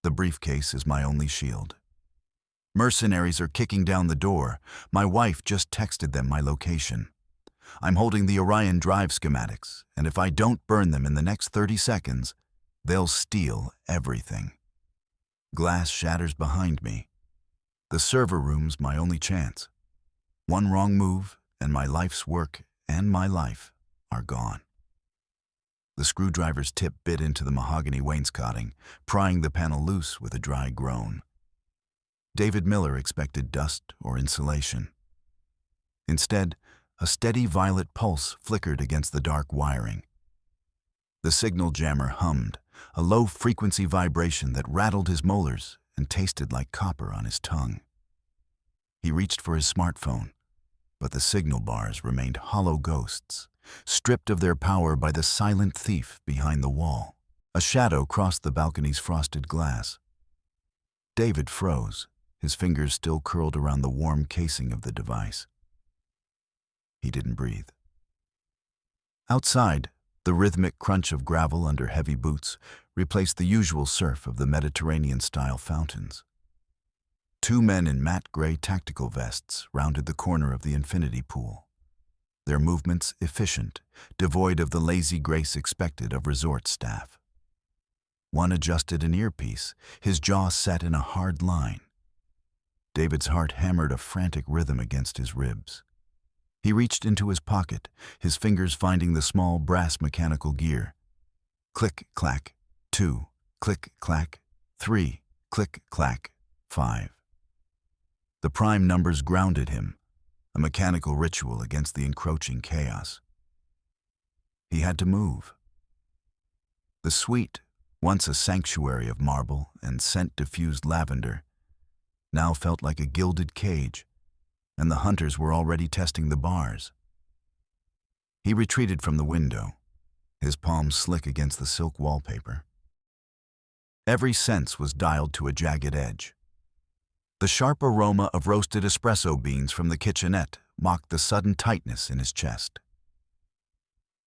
The briefcase is my only shield. Mercenaries are kicking down the door. My wife just texted them my location. I'm holding the Orion drive schematics, and if I don't burn them in the next 30 seconds, they'll steal everything. Glass shatters behind me. The server room's my only chance. One wrong move, and my life's work and my life are gone. The screwdriver's tip bit into the mahogany wainscoting, prying the panel loose with a dry groan. David Miller expected dust or insulation. Instead, a steady violet pulse flickered against the dark wiring. The signal jammer hummed, a low-frequency vibration that rattled his molars and tasted like copper on his tongue. He reached for his smartphone, but the signal bars remained hollow ghosts, stripped of their power by the silent thief behind the wall. A shadow crossed the balcony's frosted glass. David froze, his fingers still curled around the warm casing of the device. He didn't breathe. Outside, the rhythmic crunch of gravel under heavy boots replaced the usual surf of the Mediterranean-style fountains. Two men in matte gray tactical vests rounded the corner of the infinity pool, their movements efficient, devoid of the lazy grace expected of resort staff. One adjusted an earpiece, his jaw set in a hard line. David's heart hammered a frantic rhythm against his ribs. He reached into his pocket, his fingers finding the small brass mechanical gear. Click, clack, 2, click, clack, 3, click, clack, 5. The prime numbers grounded him, a mechanical ritual against the encroaching chaos. He had to move. The suite, once a sanctuary of marble and scent-diffused lavender, now felt like a gilded cage, and the hunters were already testing the bars. He retreated from the window, his palms slick against the silk wallpaper. Every sense was dialed to a jagged edge. The sharp aroma of roasted espresso beans from the kitchenette mocked the sudden tightness in his chest.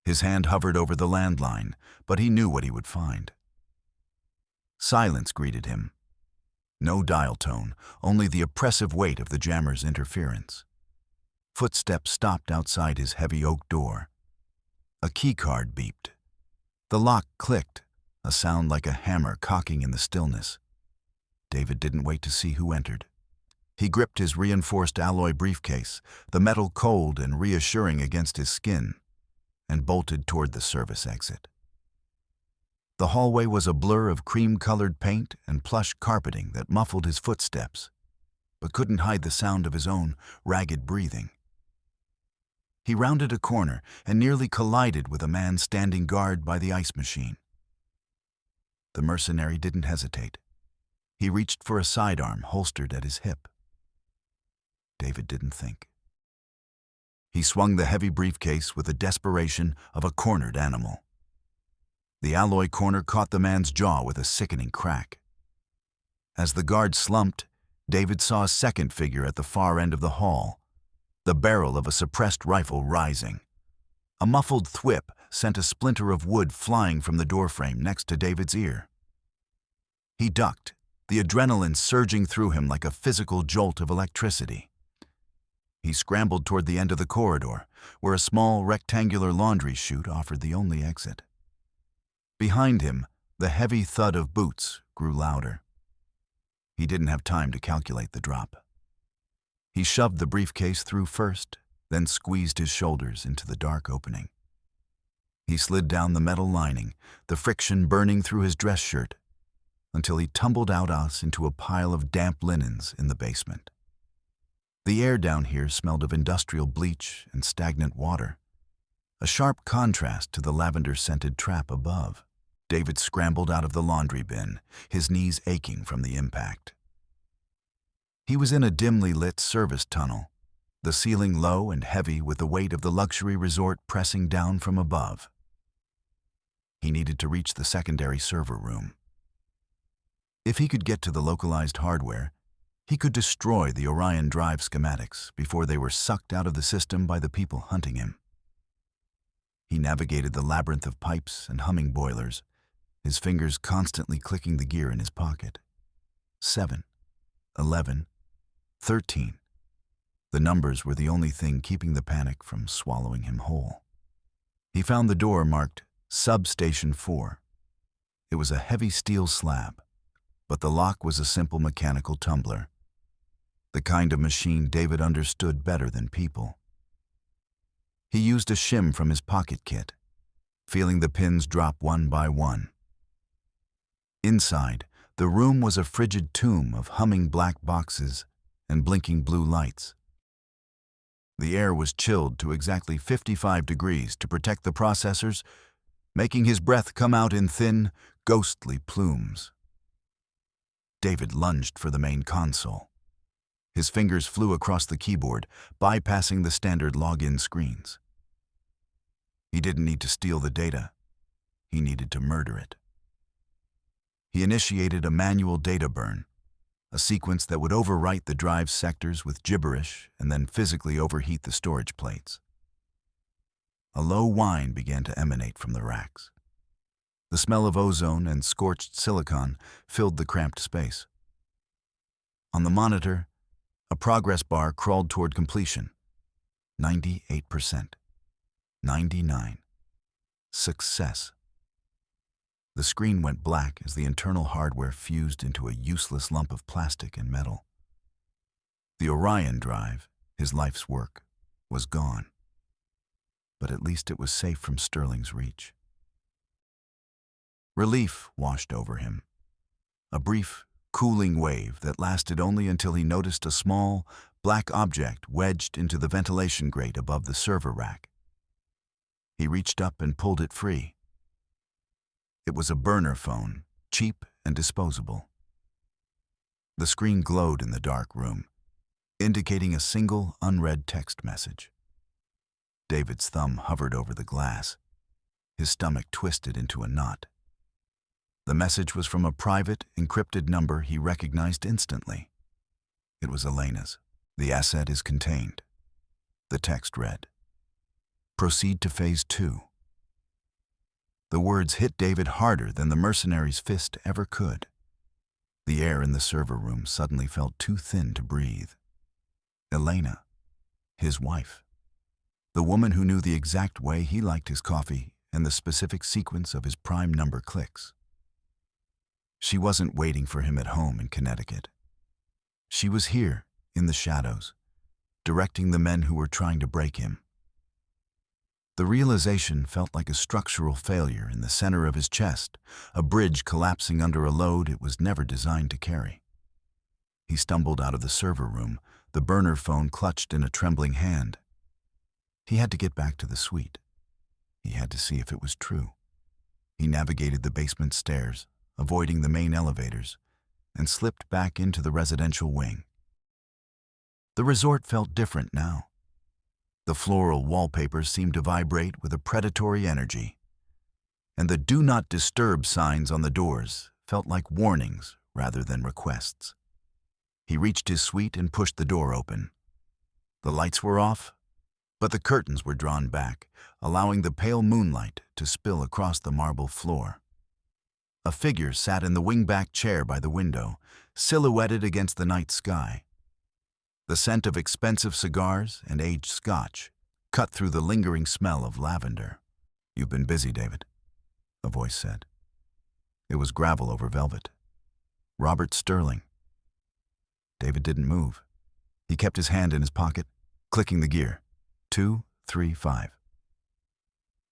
His hand hovered over the landline, but he knew what he would find. Silence greeted him. No dial tone, only the oppressive weight of the jammer's interference. Footsteps stopped outside his heavy oak door. A keycard beeped. The lock clicked, a sound like a hammer cocking in the stillness. David didn't wait to see who entered. He gripped his reinforced alloy briefcase, the metal cold and reassuring against his skin, and bolted toward the service exit. The hallway was a blur of cream-colored paint and plush carpeting that muffled his footsteps, but couldn't hide the sound of his own ragged breathing. He rounded a corner and nearly collided with a man standing guard by the ice machine. The mercenary didn't hesitate. He reached for a sidearm holstered at his hip. David didn't think. He swung the heavy briefcase with the desperation of a cornered animal. The alloy corner caught the man's jaw with a sickening crack. As the guard slumped, David saw a second figure at the far end of the hall, the barrel of a suppressed rifle rising. A muffled thwip sent a splinter of wood flying from the doorframe next to David's ear. He ducked, the adrenaline surging through him like a physical jolt of electricity. He scrambled toward the end of the corridor, where a small rectangular laundry chute offered the only exit. Behind him, the heavy thud of boots grew louder. He didn't have time to calculate the drop. He shoved the briefcase through first, then squeezed his shoulders into the dark opening. He slid down the metal lining, the friction burning through his dress shirt, until he tumbled out us into a pile of damp linens in the basement. The air down here smelled of industrial bleach and stagnant water, a sharp contrast to the lavender-scented trap above. David scrambled out of the laundry bin, his knees aching from the impact. He was in a dimly lit service tunnel, the ceiling low and heavy with the weight of the luxury resort pressing down from above. He needed to reach the secondary server room. If he could get to the localized hardware, he could destroy the Orion drive schematics before they were sucked out of the system by the people hunting him. He navigated the labyrinth of pipes and humming boilers, his fingers constantly clicking the gear in his pocket. 7, 11, 13. The numbers were the only thing keeping the panic from swallowing him whole. He found the door marked Substation 4. It was a heavy steel slab, but the lock was a simple mechanical tumbler, the kind of machine David understood better than people. He used a shim from his pocket kit, feeling the pins drop one by one. Inside, the room was a frigid tomb of humming black boxes and blinking blue lights. The air was chilled to exactly 55 degrees to protect the processors, making his breath come out in thin, ghostly plumes. David lunged for the main console. His fingers flew across the keyboard, bypassing the standard login screens. He didn't need to steal the data. He needed to murder it. He initiated a manual data burn, a sequence that would overwrite the drive's sectors with gibberish and then physically overheat the storage plates. A low whine began to emanate from the racks. The smell of ozone and scorched silicon filled the cramped space. On the monitor, a progress bar crawled toward completion. 98%. 99. Success. The screen went black as the internal hardware fused into a useless lump of plastic and metal. The Orion drive, his life's work, was gone. But at least it was safe from Sterling's reach. Relief washed over him. A brief, cooling wave that lasted only until he noticed a small, black object wedged into the ventilation grate above the server rack. He reached up and pulled it free. It was a burner phone, cheap and disposable. The screen glowed in the dark room, indicating a single, unread text message. David's thumb hovered over the glass. His stomach twisted into a knot. The message was from a private, encrypted number he recognized instantly. It was Elena's. The asset is contained. The text read, "Proceed to Phase 2. The words hit David harder than the mercenary's fist ever could. The air in the server room suddenly felt too thin to breathe. Elena, his wife. The woman who knew the exact way he liked his coffee and the specific sequence of his prime number clicks. She wasn't waiting for him at home in Connecticut. She was here, in the shadows, directing the men who were trying to break him. The realization felt like a structural failure in the center of his chest, a bridge collapsing under a load it was never designed to carry. He stumbled out of the server room, the burner phone clutched in a trembling hand. He had to get back to the suite. He had to see if it was true. He navigated the basement stairs, avoiding the main elevators, and slipped back into the residential wing. The resort felt different now. The floral wallpaper seemed to vibrate with a predatory energy, and the "Do Not Disturb" signs on the doors felt like warnings rather than requests. He reached his suite and pushed the door open. The lights were off, but the curtains were drawn back, allowing the pale moonlight to spill across the marble floor. A figure sat in the wingback chair by the window, silhouetted against the night sky. The scent of expensive cigars and aged scotch cut through the lingering smell of lavender. "You've been busy, David," a voice said. It was gravel over velvet. Robert Sterling. David didn't move. He kept his hand in his pocket, clicking the gear. 2, 3, 5.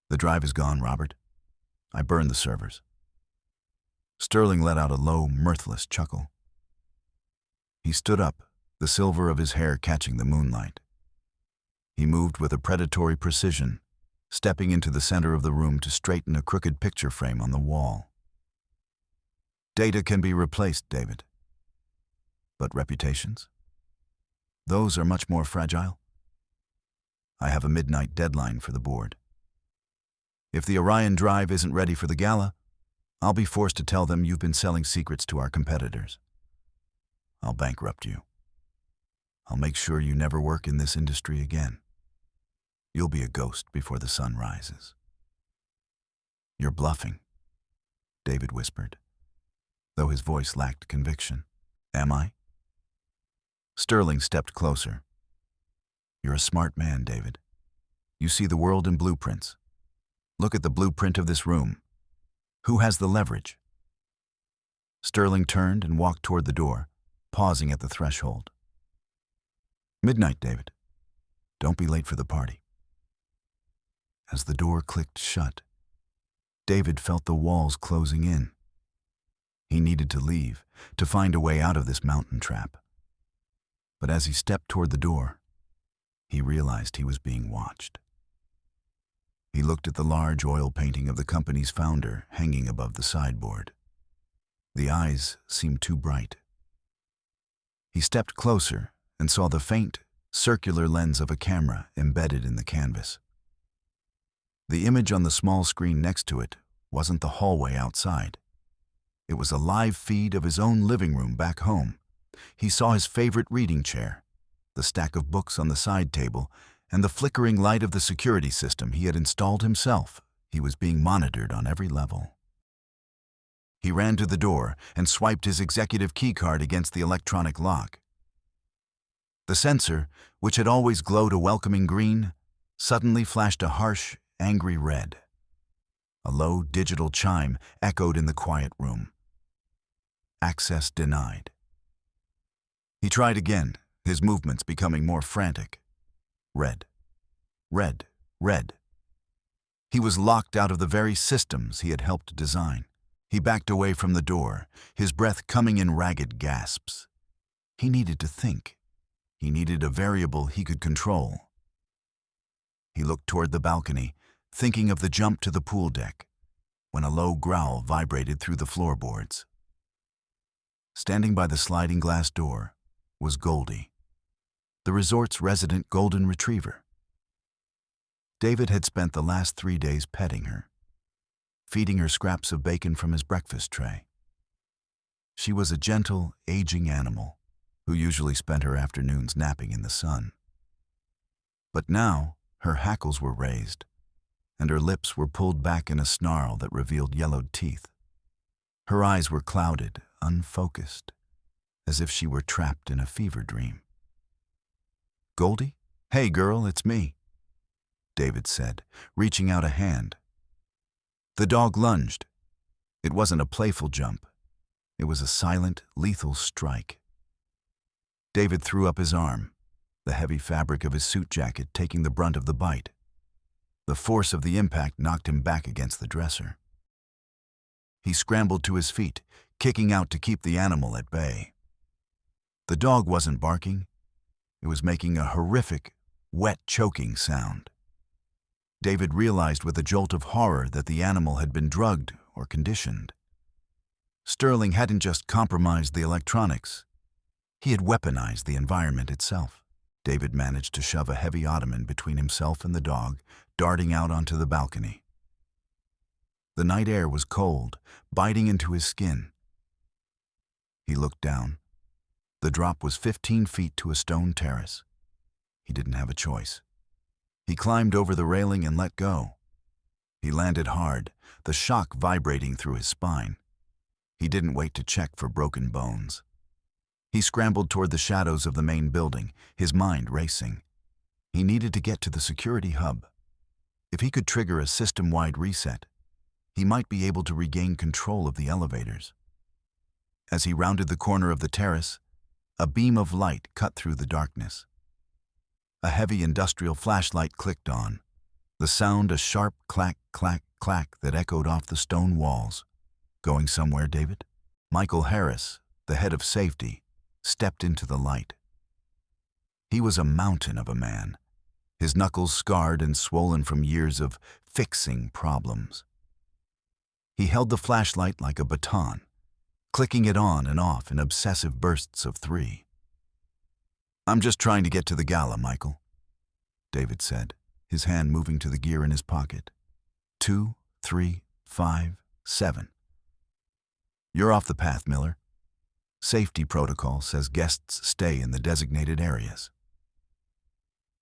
"The drive is gone, Robert. I burned the servers." Sterling let out a low, mirthless chuckle. He stood up, the silver of his hair catching the moonlight. He moved with a predatory precision, stepping into the center of the room to straighten a crooked picture frame on the wall. "Data can be replaced, David. But reputations? Those are much more fragile. I have a midnight deadline for the board. If the Orion drive isn't ready for the gala, I'll be forced to tell them you've been selling secrets to our competitors. I'll bankrupt you. I'll make sure you never work in this industry again. You'll be a ghost before the sun rises." "You're bluffing," David whispered, though his voice lacked conviction. Am I? Sterling stepped closer. You're a smart man, David. You see the world in blueprints. Look at the blueprint of this room. Who has the leverage? Sterling turned and walked toward the door, pausing at the threshold. Midnight, David. Don't be late for the party. As the door clicked shut, David felt the walls closing in. He needed to leave, to find a way out of this mountain trap. But as he stepped toward the door, he realized he was being watched. He looked at the large oil painting of the company's founder hanging above the sideboard. The eyes seemed too bright. He stepped closer and saw the faint, circular lens of a camera embedded in the canvas. The image on the small screen next to it wasn't the hallway outside. It was a live feed of his own living room back home. He saw his favorite reading chair, the stack of books on the side table, and the flickering light of the security system he had installed himself. He was being monitored on every level. He ran to the door and swiped his executive keycard against the electronic lock. The sensor, which had always glowed a welcoming green, suddenly flashed a harsh, angry red. A low digital chime echoed in the quiet room. Access denied. He tried again, his movements becoming more frantic. Red. Red. Red. He was locked out of the very systems he had helped design. He backed away from the door, his breath coming in ragged gasps. He needed to think. He needed a variable he could control. He looked toward the balcony, thinking of the jump to the pool deck, when a low growl vibrated through the floorboards. Standing by the sliding glass door was Goldie, the resort's resident golden retriever. David had spent the last 3 days petting her, feeding her scraps of bacon from his breakfast tray. She was a gentle, aging animal who usually spent her afternoons napping in the sun. But now her hackles were raised, and her lips were pulled back in a snarl that revealed yellowed teeth. Her eyes were clouded, unfocused, as if she were trapped in a fever dream. "Goldie? Hey, girl, it's me," David said, reaching out a hand. The dog lunged. It wasn't a playful jump. It was a silent, lethal strike. David threw up his arm, the heavy fabric of his suit jacket taking the brunt of the bite. The force of the impact knocked him back against the dresser. He scrambled to his feet, kicking out to keep the animal at bay. The dog wasn't barking. It was making a horrific, wet, choking sound. David realized with a jolt of horror that the animal had been drugged or conditioned. Sterling hadn't just compromised the electronics. He had weaponized the environment itself. David managed to shove a heavy ottoman between himself and the dog, darting out onto the balcony. The night air was cold, biting into his skin. He looked down. The drop was 15 feet to a stone terrace. He didn't have a choice. He climbed over the railing and let go. He landed hard, the shock vibrating through his spine. He didn't wait to check for broken bones. He scrambled toward the shadows of the main building, his mind racing. He needed to get to the security hub. If he could trigger a system-wide reset, he might be able to regain control of the elevators. As he rounded the corner of the terrace, a beam of light cut through the darkness. A heavy industrial flashlight clicked on, the sound a sharp clack, clack, clack that echoed off the stone walls. Going somewhere, David? Michael Harris, the head of safety, stepped into the light. He was a mountain of a man, his knuckles scarred and swollen from years of fixing problems. He held the flashlight like a baton, clicking it on and off in obsessive bursts of 3. "I'm just trying to get to the gala, Michael," David said, his hand moving to the gear in his pocket. 2, 3, 5, 7. "You're off the path, Miller. Safety protocol says guests stay in the designated areas."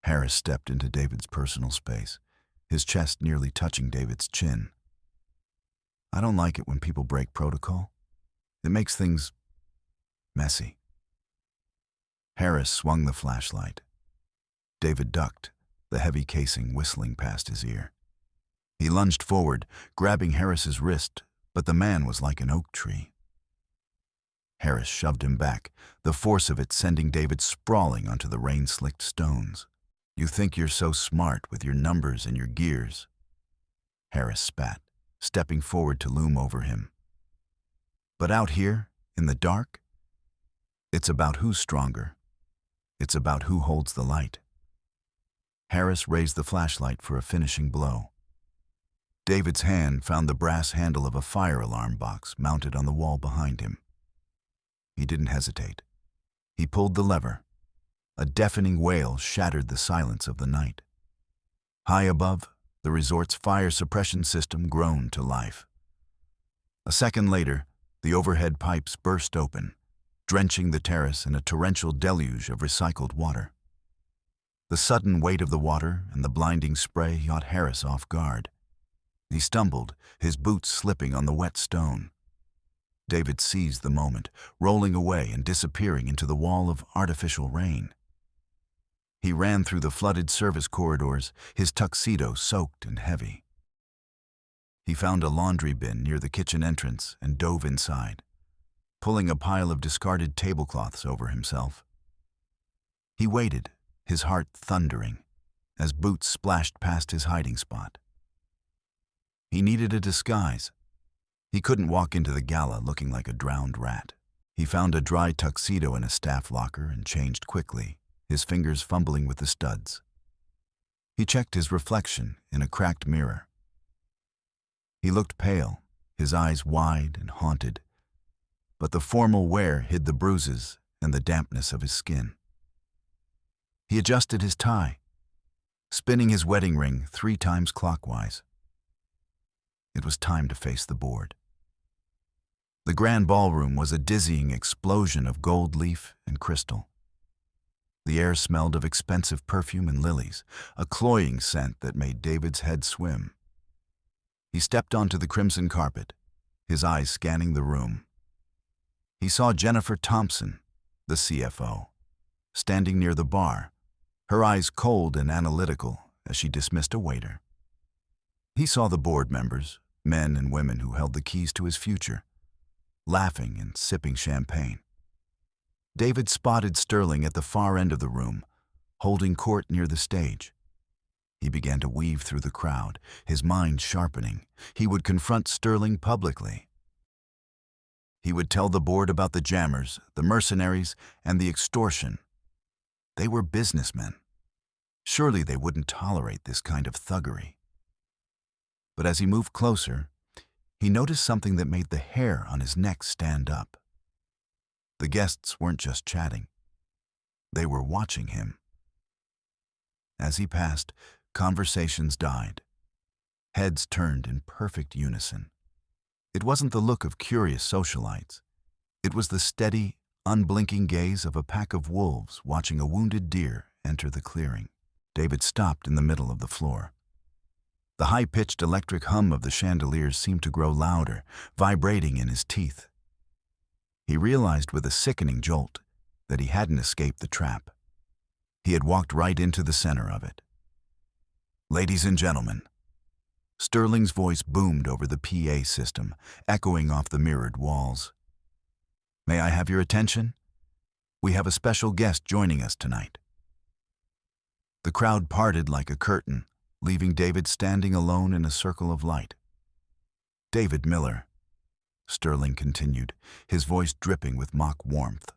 Harris stepped into David's personal space, his chest nearly touching David's chin. "I don't like it when people break protocol. It makes things messy. Harris swung the flashlight. David ducked, the heavy casing whistling past his ear. He lunged forward, grabbing Harris's wrist, but the man was like an oak tree. Harris shoved him back, the force of it sending David sprawling onto the rain-slicked stones. "You think you're so smart with your numbers and your gears." Harris spat, stepping forward to loom over him. "But out here, in the dark, it's about who's stronger. It's about who holds the light." Harris raised the flashlight for a finishing blow. David's hand found the brass handle of a fire alarm box mounted on the wall behind him. He didn't hesitate. He pulled the lever. A deafening wail shattered the silence of the night. High above, the resort's fire suppression system groaned to life. A second later, the overhead pipes burst open, drenching the terrace in a torrential deluge of recycled water. The sudden weight of the water and the blinding spray caught Harris off guard. He stumbled, his boots slipping on the wet stone. David seized the moment, rolling away and disappearing into the wall of artificial rain. He ran through the flooded service corridors, his tuxedo soaked and heavy. He found a laundry bin near the kitchen entrance and dove inside, pulling a pile of discarded tablecloths over himself. He waited, his heart thundering, as boots splashed past his hiding spot. He needed a disguise. He couldn't walk into the gala looking like a drowned rat. He found a dry tuxedo in a staff locker and changed quickly, his fingers fumbling with the studs. He checked his reflection in a cracked mirror. He looked pale, his eyes wide and haunted, but the formal wear hid the bruises and the dampness of his skin. He adjusted his tie, spinning his wedding ring 3 times clockwise. It was time to face the board. The grand ballroom was a dizzying explosion of gold leaf and crystal. The air smelled of expensive perfume and lilies, a cloying scent that made David's head swim. He stepped onto the crimson carpet, his eyes scanning the room. He saw Jennifer Thompson, the CFO, standing near the bar, her eyes cold and analytical as she dismissed a waiter. He saw the board members, men and women who held the keys to his future, laughing and sipping champagne. David spotted Sterling at the far end of the room, holding court near the stage. He began to weave through the crowd, his mind sharpening. He would confront Sterling publicly. He would tell the board about the jammers, the mercenaries, and the extortion. They were businessmen. Surely they wouldn't tolerate this kind of thuggery. But as he moved closer, he noticed something that made the hair on his neck stand up. The guests weren't just chatting. They were watching him. As he passed, conversations died. Heads turned in perfect unison. It wasn't the look of curious socialites. It was the steady, unblinking gaze of a pack of wolves watching a wounded deer enter the clearing. David stopped in the middle of the floor. The high-pitched electric hum of the chandeliers seemed to grow louder, vibrating in his teeth. He realized with a sickening jolt that he hadn't escaped the trap. He had walked right into the center of it. "Ladies and gentlemen," Sterling's voice boomed over the PA system, echoing off the mirrored walls. "May I have your attention? We have a special guest joining us tonight." The crowd parted like a curtain, leaving David standing alone in a circle of light. "David Miller," Sterling continued, his voice dripping with mock warmth.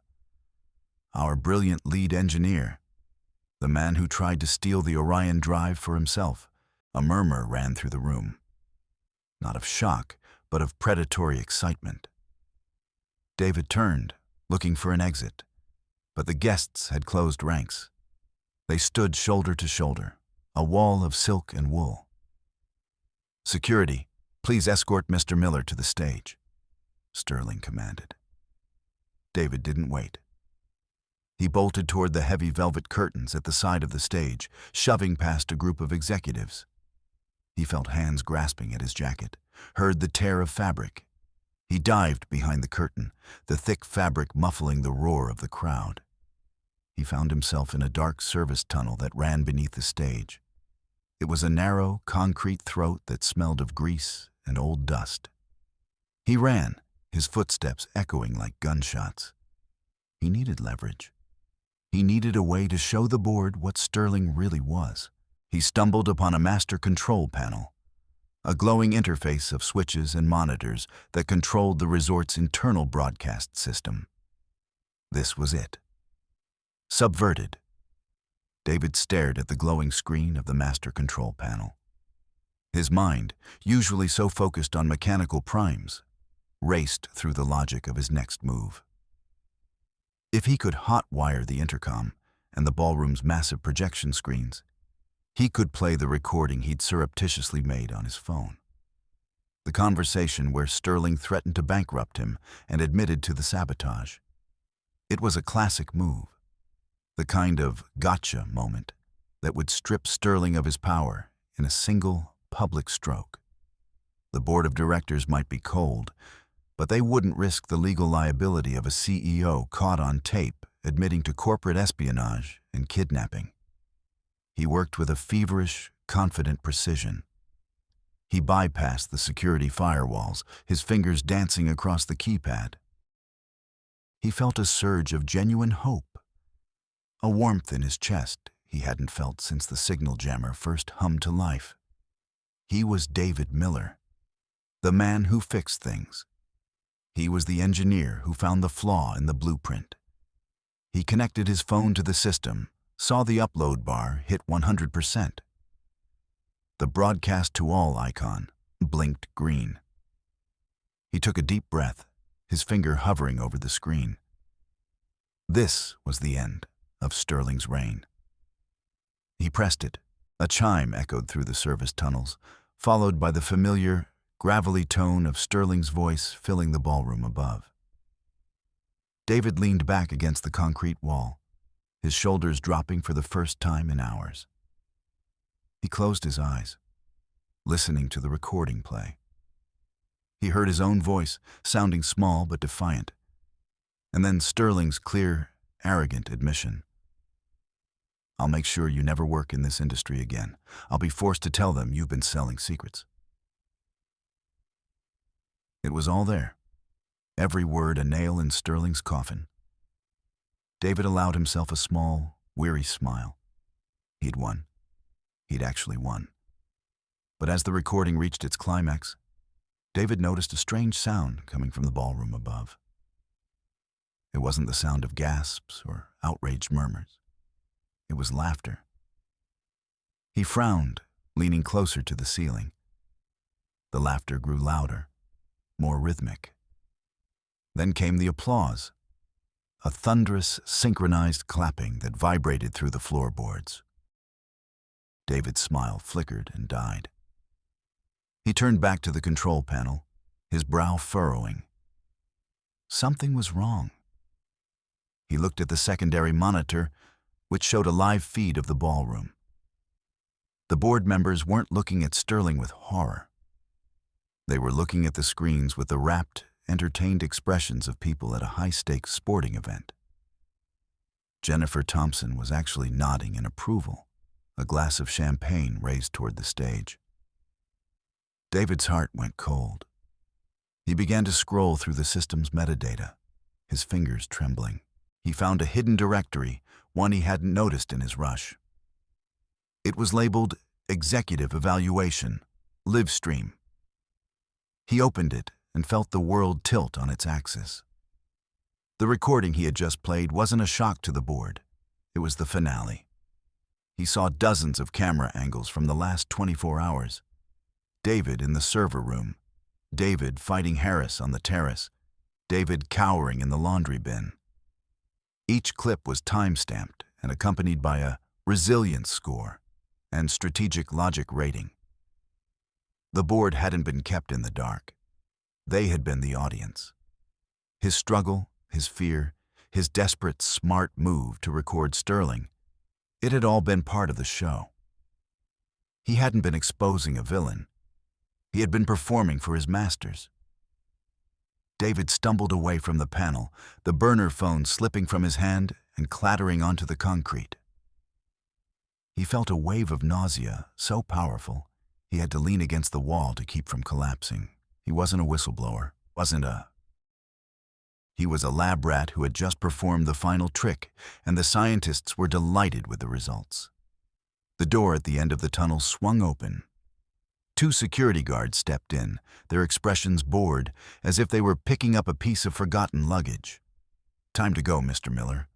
"Our brilliant lead engineer, the man who tried to steal the Orion drive for himself." A murmur ran through the room. Not of shock, but of predatory excitement. David turned, looking for an exit, but the guests had closed ranks. They stood shoulder to shoulder, a wall of silk and wool. "Security, please escort Mr. Miller to the stage," Sterling commanded. David didn't wait. He bolted toward the heavy velvet curtains at the side of the stage, shoving past a group of executives. He felt hands grasping at his jacket, heard the tear of fabric. He dived behind the curtain, the thick fabric muffling the roar of the crowd. He found himself in a dark service tunnel that ran beneath the stage. It was a narrow, concrete throat that smelled of grease and old dust. He ran, his footsteps echoing like gunshots. He needed leverage. He needed a way to show the board what Sterling really was. He stumbled upon a master control panel, a glowing interface of switches and monitors that controlled the resort's internal broadcast system. This was it. Subverted. David stared at the glowing screen of the master control panel. His mind, usually so focused on mechanical primes, raced through the logic of his next move. If he could hot-wire the intercom and the ballroom's massive projection screens, he could play the recording he'd surreptitiously made on his phone. The conversation where Sterling threatened to bankrupt him and admitted to the sabotage. It was a classic move, the kind of gotcha moment that would strip Sterling of his power in a single public stroke. The board of directors might be cold, but they wouldn't risk the legal liability of a CEO caught on tape admitting to corporate espionage and kidnapping. He worked with a feverish, confident precision. He bypassed the security firewalls, his fingers dancing across the keypad. He felt a surge of genuine hope, a warmth in his chest he hadn't felt since the signal jammer first hummed to life. He was David Miller, the man who fixed things. He was the engineer who found the flaw in the blueprint. He connected his phone to the system, saw the upload bar hit 100%. The broadcast to all icon blinked green. He took a deep breath, his finger hovering over the screen. This was the end of Sterling's reign. He pressed it. A chime echoed through the service tunnels, followed by the familiar, gravelly tone of Sterling's voice filling the ballroom above. David leaned back against the concrete wall, his shoulders dropping for the first time in hours. He closed his eyes, listening to the recording play. He heard his own voice, sounding small but defiant, and then Sterling's clear, arrogant admission. "I'll make sure you never work in this industry again. I'll be forced to tell them you've been selling secrets." It was all there, every word a nail in Sterling's coffin. David allowed himself a small, weary smile. He'd won. He'd actually won. But as the recording reached its climax, David noticed a strange sound coming from the ballroom above. It wasn't the sound of gasps or outraged murmurs. It was laughter. He frowned, leaning closer to the ceiling. The laughter grew louder, more rhythmic. Then came the applause, a thunderous, synchronized clapping that vibrated through the floorboards. David's smile flickered and died. He turned back to the control panel, his brow furrowing. Something was wrong. He looked at the secondary monitor, which showed a live feed of the ballroom. The board members weren't looking at Sterling with horror. They were looking at the screens with the rapt, entertained expressions of people at a high-stakes sporting event. Jennifer Thompson was actually nodding in approval, a glass of champagne raised toward the stage. David's heart went cold. He began to scroll through the system's metadata, his fingers trembling. He found a hidden directory, one he hadn't noticed in his rush. It was labeled Executive Evaluation, Livestream. He opened it and felt the world tilt on its axis. The recording he had just played wasn't a shock to the board. It was the finale. He saw dozens of camera angles from the last 24 hours. David in the server room, David fighting Harris on the terrace, David cowering in the laundry bin. Each clip was time-stamped and accompanied by a resilience score and strategic logic rating. The board hadn't been kept in the dark. They had been the audience. His struggle, his fear, his desperate, smart move to record Sterling, it had all been part of the show. He hadn't been exposing a villain. He had been performing for his masters. David stumbled away from the panel, the burner phone slipping from his hand and clattering onto the concrete. He felt a wave of nausea so powerful, he had to lean against the wall to keep from collapsing. He wasn't a whistleblower, He was a lab rat who had just performed the final trick, and the scientists were delighted with the results. The door at the end of the tunnel swung open. Two security guards stepped in, their expressions bored, as if they were picking up a piece of forgotten luggage. "Time to go, Mr. Miller.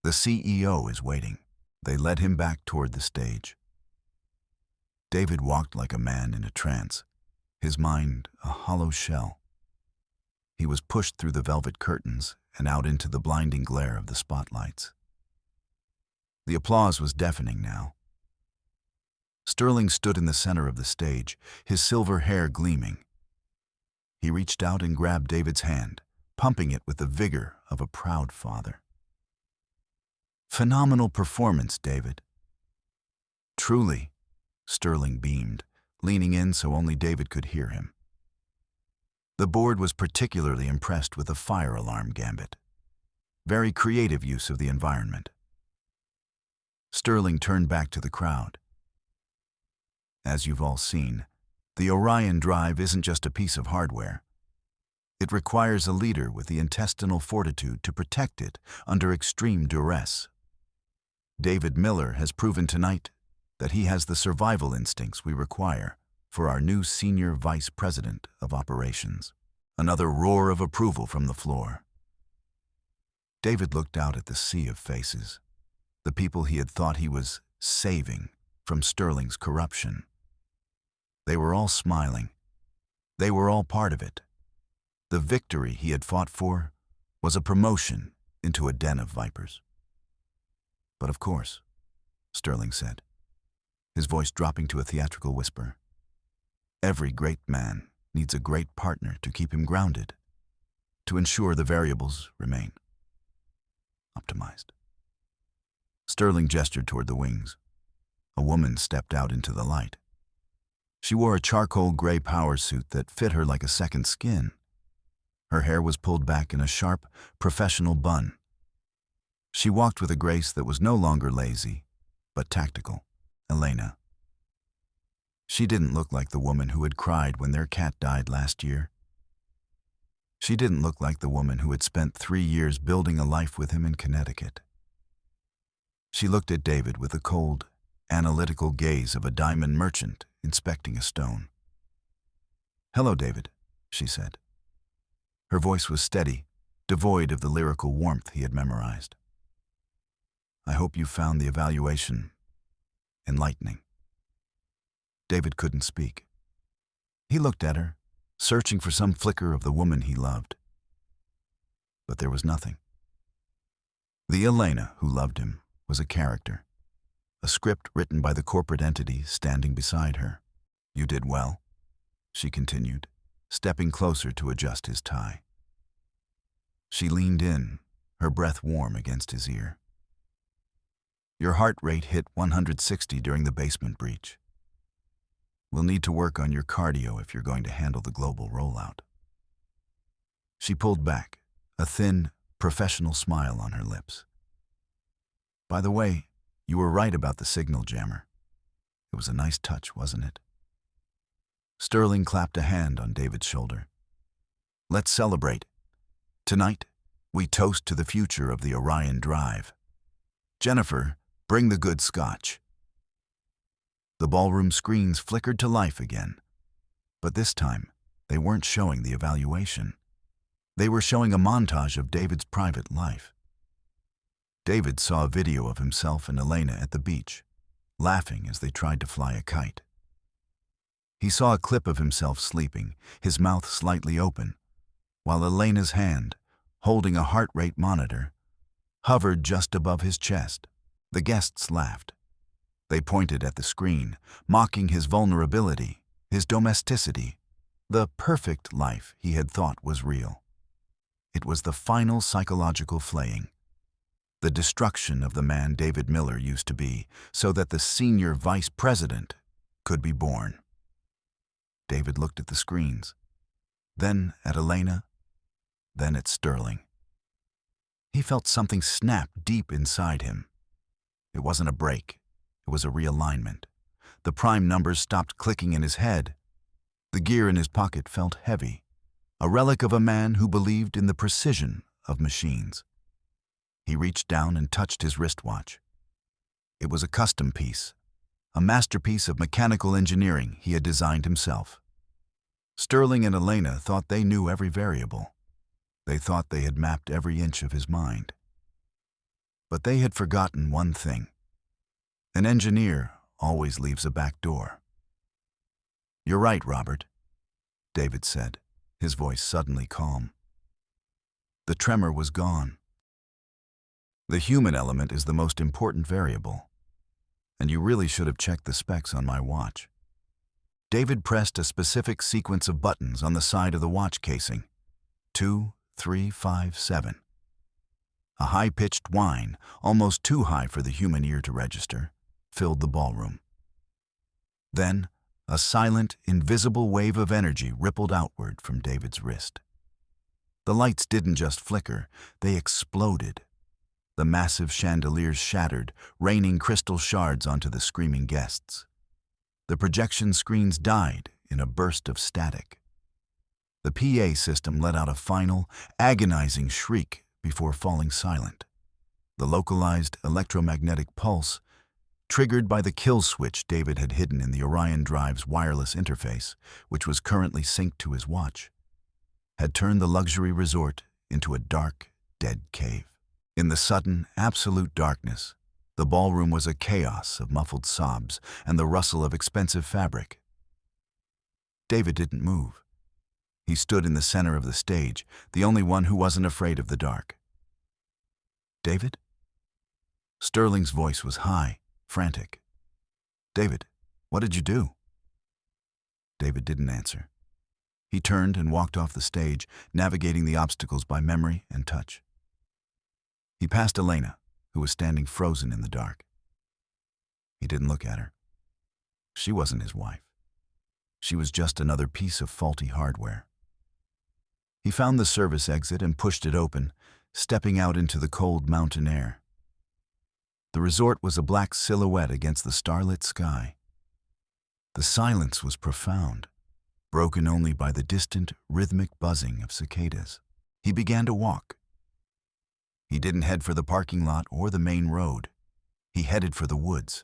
The CEO is waiting." They led him back toward the stage. David walked like a man in a trance, his mind a hollow shell. He was pushed through the velvet curtains and out into the blinding glare of the spotlights. The applause was deafening now. Sterling stood in the center of the stage, his silver hair gleaming. He reached out and grabbed David's hand, pumping it with the vigor of a proud father. "Phenomenal performance, David." "Truly," Sterling beamed, leaning in so only David could hear him. The board was particularly impressed with the fire alarm gambit. Very creative use of the environment. Sterling turned back to the crowd. "As you've all seen, the Orion Drive isn't just a piece of hardware. It requires a leader with the intestinal fortitude to protect it under extreme duress. David Miller has proven tonight that he has the survival instincts we require for our new senior vice president of operations." Another roar of approval from the floor. David looked out at the sea of faces, the people he had thought he was saving from Sterling's corruption. They were all smiling. They were all part of it. The victory he had fought for was a promotion into a den of vipers. "But of course," Sterling said, his voice dropping to a theatrical whisper, "every great man needs a great partner to keep him grounded, to ensure the variables remain optimized." Sterling gestured toward the wings. A woman stepped out into the light. She wore a charcoal gray power suit that fit her like a second skin. Her hair was pulled back in a sharp, professional bun. She walked with a grace that was no longer lazy, but tactical. Elena. She didn't look like the woman who had cried when their cat died last year. She didn't look like the woman who had spent 3 years building a life with him in Connecticut. She looked at David with the cold, analytical gaze of a diamond merchant inspecting a stone. "Hello, David," she said. Her voice was steady, devoid of the lyrical warmth he had memorized. "I hope you found the evaluation enlightening." David couldn't speak. He looked at her, searching for some flicker of the woman he loved. But there was nothing. The Elena who loved him was a character, a script written by the corporate entity standing beside her. "You did well," she continued, stepping closer to adjust his tie. She leaned in, her breath warm against his ear. "Your heart rate hit 160 during the basement breach. We'll need to work on your cardio if you're going to handle the global rollout." She pulled back, a thin, professional smile on her lips. "By the way, you were right about the signal jammer. It was a nice touch, wasn't it?" Sterling clapped a hand on David's shoulder. "Let's celebrate. Tonight, we toast to the future of the Orion Drive. Jennifer, bring the good scotch." The ballroom screens flickered to life again, but this time, they weren't showing the evaluation. They were showing a montage of David's private life. David saw a video of himself and Elena at the beach, laughing as they tried to fly a kite. He saw a clip of himself sleeping, his mouth slightly open, while Elena's hand, holding a heart rate monitor, hovered just above his chest. The guests laughed. They pointed at the screen, mocking his vulnerability, his domesticity, the perfect life he had thought was real. It was the final psychological flaying, the destruction of the man David Miller used to be, so that the senior vice president could be born. David looked at the screens, then at Elena, then at Sterling. He felt something snap deep inside him. It wasn't a break. It was a realignment. The prime numbers stopped clicking in his head. The gear in his pocket felt heavy, a relic of a man who believed in the precision of machines. He reached down and touched his wristwatch. It was a custom piece, a masterpiece of mechanical engineering he had designed himself. Sterling and Elena thought they knew every variable. They thought they had mapped every inch of his mind. But they had forgotten one thing. An engineer always leaves a back door. "You're right, Robert," David said, his voice suddenly calm. The tremor was gone. "The human element is the most important variable, and you really should have checked the specs on my watch." David pressed a specific sequence of buttons on the side of the watch casing. 2, 3, 5, 7. A high-pitched whine, almost too high for the human ear to register, filled the ballroom. Then, a silent, invisible wave of energy rippled outward from David's wrist. The lights didn't just flicker, they exploded. The massive chandeliers shattered, raining crystal shards onto the screaming guests. The projection screens died in a burst of static. The PA system let out a final, agonizing shriek before falling silent. The localized electromagnetic pulse, triggered by the kill switch David had hidden in the Orion Drive's wireless interface, which was currently synced to his watch, had turned the luxury resort into a dark, dead cave. In the sudden, absolute darkness, the ballroom was a chaos of muffled sobs and the rustle of expensive fabric. David didn't move. He stood in the center of the stage, the only one who wasn't afraid of the dark. "David?" Sterling's voice was high, frantic. "David, what did you do?" David didn't answer. He turned and walked off the stage, navigating the obstacles by memory and touch. He passed Elena, who was standing frozen in the dark. He didn't look at her. She wasn't his wife. She was just another piece of faulty hardware. He found the service exit and pushed it open, stepping out into the cold mountain air. The resort was a black silhouette against the starlit sky. The silence was profound, broken only by the distant, rhythmic buzzing of cicadas. He began to walk. He didn't head for the parking lot or the main road. He headed for the woods.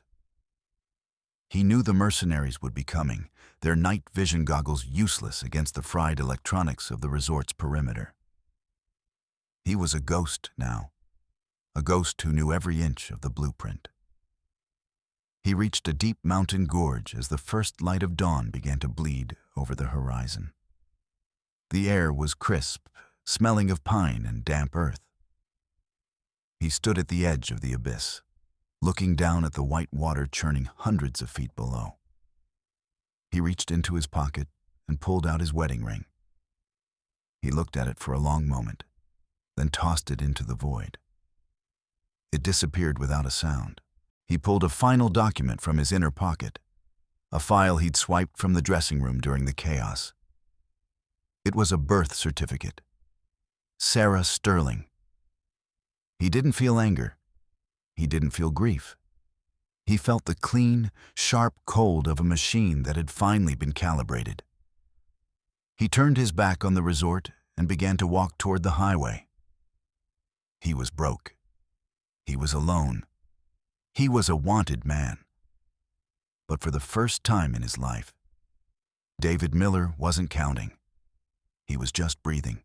He knew the mercenaries would be coming, their night vision goggles useless against the fried electronics of the resort's perimeter. He was a ghost now, a ghost who knew every inch of the blueprint. He reached a deep mountain gorge as the first light of dawn began to bleed over the horizon. The air was crisp, smelling of pine and damp earth. He stood at the edge of the abyss, looking down at the white water churning hundreds of feet below. He reached into his pocket and pulled out his wedding ring. He looked at it for a long moment, then tossed it into the void. It disappeared without a sound. He pulled a final document from his inner pocket, a file he'd swiped from the dressing room during the chaos. It was a birth certificate. Sarah Sterling. He didn't feel anger. He didn't feel grief. He felt the clean, sharp cold of a machine that had finally been calibrated. He turned his back on the resort and began to walk toward the highway. He was broke. He was alone. He was a wanted man. But for the first time in his life, David Miller wasn't counting. He was just breathing.